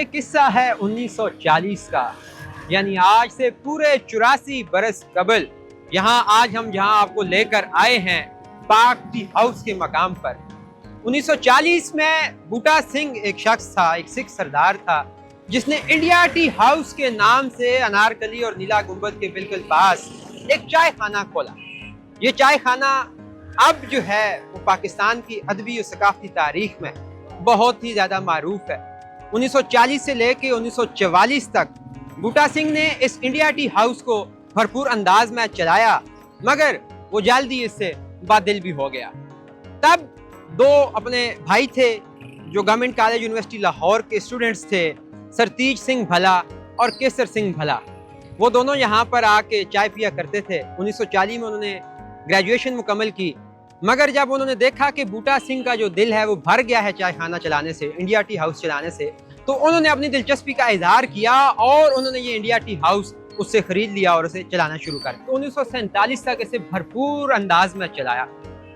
یہ قصہ ہے 1940 کا، یعنی آج سے پورے 84 برس قبل۔ یہاں آج ہم جہاں آپ کو لے کر آئے ہیں پاک ٹی ہاؤس کے مقام پر۔ 1940 میں بوٹا سنگھ ایک شخص تھا، ایک سکھ سردار تھا، جس نے انڈیا ٹی ہاؤس کے نام سے انارکلی اور نیلا گنبد کے بالکل پاس ایک چائے خانہ کھولا۔ یہ چائے خانہ اب جو ہے وہ پاکستان کی ادبی و ثقافتی تاریخ میں بہت ہی زیادہ معروف ہے۔ 1940 سے لے کے 1944 تک بوٹا سنگھ نے اس انڈیا ٹی ہاؤس کو بھرپور انداز میں چلایا، مگر وہ جلدی اس سے بادل بھی ہو گیا۔ تب دو اپنے بھائی تھے جو گورنمنٹ کالج یونیورسٹی لاہور کے اسٹوڈنٹس تھے، سرتیج سنگھ بھلا اور کیسر سنگھ بھلا۔ وہ دونوں یہاں پر آ کے چائے پیا کرتے تھے۔ 1940 میں انہوں نے گریجویشن مکمل کی، مگر جب انہوں نے دیکھا کہ بوٹا سنگھ کا جو دل ہے وہ بھر گیا ہے چائے خانہ چلانے سے، انڈیا ٹی ہاؤس چلانے سے، تو انہوں نے اپنی دلچسپی کا اظہار کیا اور انہوں نے یہ انڈیا ٹی ہاؤس اس سے خرید لیا اور اسے چلانا شروع کر دیا۔ 1947 تک اسے بھرپور انداز میں چلایا،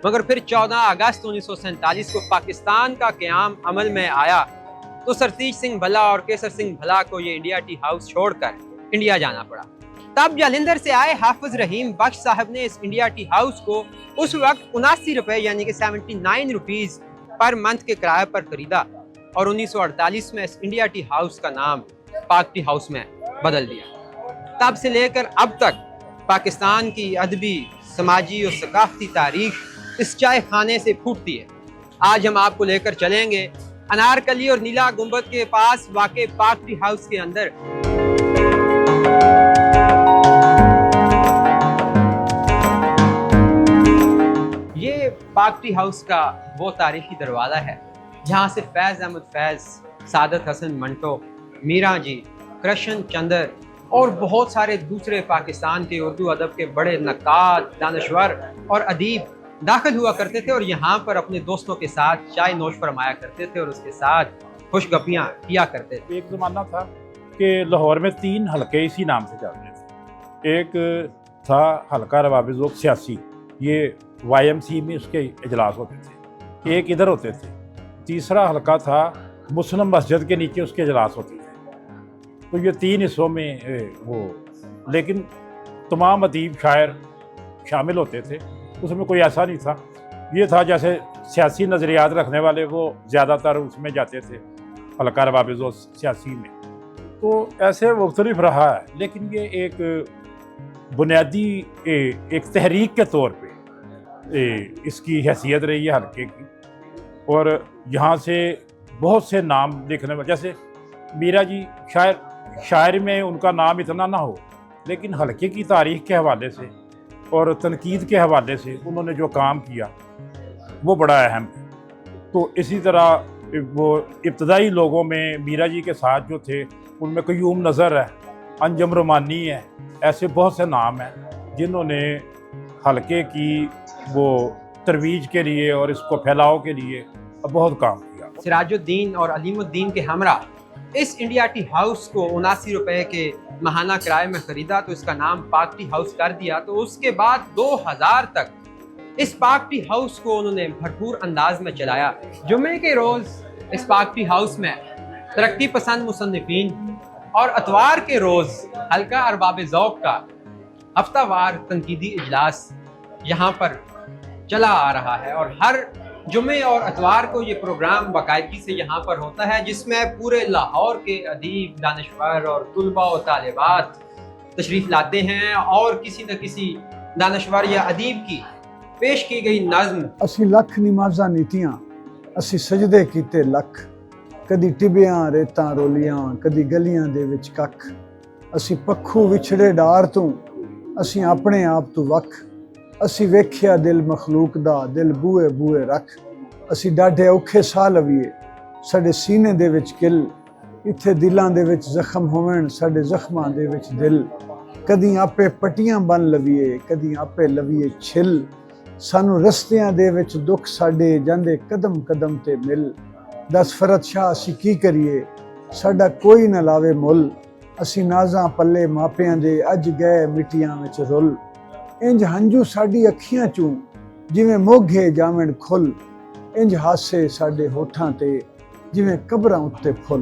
مگر پھر 14 اگست 1947 کو پاکستان کا قیام عمل میں آیا تو سرتیج سنگھ بھلا اور کیسر سنگھ بھلا کو یہ انڈیا ٹی ہاؤس چھوڑ کر انڈیا جانا پڑا۔ تب جالندھر سے آئے حافظ رحیم بخش صاحب نے اس انڈیا ٹی ہاؤس کو اس وقت 79 روپے یعنی کہ 79 روپیز پر منتھ کے کرائے پر خریدا اور 1948 میں اس انڈیا ٹی ہاؤس کا نام پاک ٹی ہاؤس میں بدل دیا۔ تب سے لے کر اب تک پاکستان کی ادبی، سماجی اور ثقافتی تاریخ اس چائے خانے سے پھوٹتی ہے۔ آج ہم آپ کو لے کر چلیں گے انارکلی اور نیلا گنبد کے پاس واقع پاک ٹی ہاؤس کے اندر۔ یہ پاک ٹی ہاؤس کا وہ تاریخی دروازہ ہے جہاں سے فیض احمد فیض، سعادت حسن منٹو، میرا جی، کرشن چندر اور بہت سارے دوسرے پاکستان کے اردو ادب کے بڑے نقاد، دانشور اور ادیب داخل ہوا کرتے تھے اور یہاں پر اپنے دوستوں کے ساتھ چائے نوش فرمایا کرتے تھے اور اس کے ساتھ خوش گپیاں کیا کرتے تھے۔ ایک زمانہ تھا کہ لاہور میں 3 حلقے اسی نام سے چلتے تھے۔ ایک تھا حلقہ رواب ذوق سیاسی، یہ YMC میں اس کے اجلاس ہوتے تھے۔ ایک ادھر ہوتے تھے۔ تیسرا حلقہ تھا مسلم مسجد کے نیچے اس کے اجلاس ہوتے تھے۔ تو یہ 3 حصوں میں لیکن تمام ادیب شاعر شامل ہوتے تھے، اس میں کوئی ایسا نہیں تھا۔ یہ تھا جیسے سیاسی نظریات رکھنے والے وہ زیادہ تر اس میں جاتے تھے، حلقہ رواب ذوق سیاسی میں۔ تو ایسے مختلف رہا ہے، لیکن یہ ایک بنیادی ایک تحریک کے طور پہ اس کی حیثیت رہی ہے حلقے کی، اور یہاں سے بہت سے نام لکھنے والے، جیسے میرا جی شاعر میں ان کا نام اتنا نہ ہو، لیکن حلقے کی تاریخ کے حوالے سے اور تنقید کے حوالے سے انہوں نے جو کام کیا وہ بڑا اہم ہے۔ تو اسی طرح وہ ابتدائی لوگوں میں میرا جی کے ساتھ جو تھے ان میں قیوم نظر ہے، انجم رومانی ہے، ایسے بہت سے نام ہیں جنہوں نے حلقے کی وہ ترویج کے لیے اور اس کو پھیلاؤ کے لیے بہت کام کیا۔ سراج الدین اور علیم الدین کے ہمراہ اس انڈیا ٹی ہاؤس کو 79 روپے کے ماہانہ کرائے میں خریدا تو اس کا نام پاک ٹی ہاؤس کر دیا۔ تو اس کے بعد 2000 تک اس پاک ٹی ہاؤس کو انہوں نے بھرپور انداز میں چلایا۔ جمعے کے روز اس پاک ٹی ہاؤس میں ترقی پسند مصنفین اور اتوار کے روز حلقہ ارباب ذوق کا ہفتہ وار تنقیدی اجلاس یہاں پر چلا آ رہا ہے، اور ہر جمعے اور اتوار کو یہ پروگرام باقاعدگی سے یہاں پر ہوتا ہے، جس میں پورے لاہور کے ادیب، دانشور اور طلباء و طالبات تشریف لاتے ہیں اور کسی نہ کسی دانشور یا ادیب کی پیش کی گئی نظم۔ اسی لکھ نمازاں نیتیاں، اسی سجدے کیتے لکھ، کدی ٹبیاں ریتاں رولیاں، کدی گلیاں دے وچ ککھ، اسی پکھو وچھڑے ڈار تو، اسی اپنے آپ تو وکھ، اسی ویکھیا دل مخلوق دا، دل بوئے بوئے رکھ، اسی ڈاڈھے اوکھے ساہ لویے، ساڈے سینے دے وچ کل، اتھے دلاں دے وچ زخم ہوون، ساڈے زخماں دے وچ دل، کدی آپے پٹیاں بن لویے، کدی آپے لویے چھل، سانو رستیاں دے وچ دکھ ساڈے جاندے قدم قدم تے مل، دس فرت شاہ اسی کی کریے، ساڈا کوئی نہ لاوے مل، اسی نازاں پلے ماپیاں دے اج گئے مٹیاں وچ رل، انج ہنجو ساڈی اکھیاں چوں جویں موگھے جاویں کھل، انج ہاسے ساڈے ہوٹھاں تے ਜਿਵੇਂ ਕਬਰਾਂ ਉੱਤੇ ਫੁੱਲ।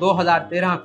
2013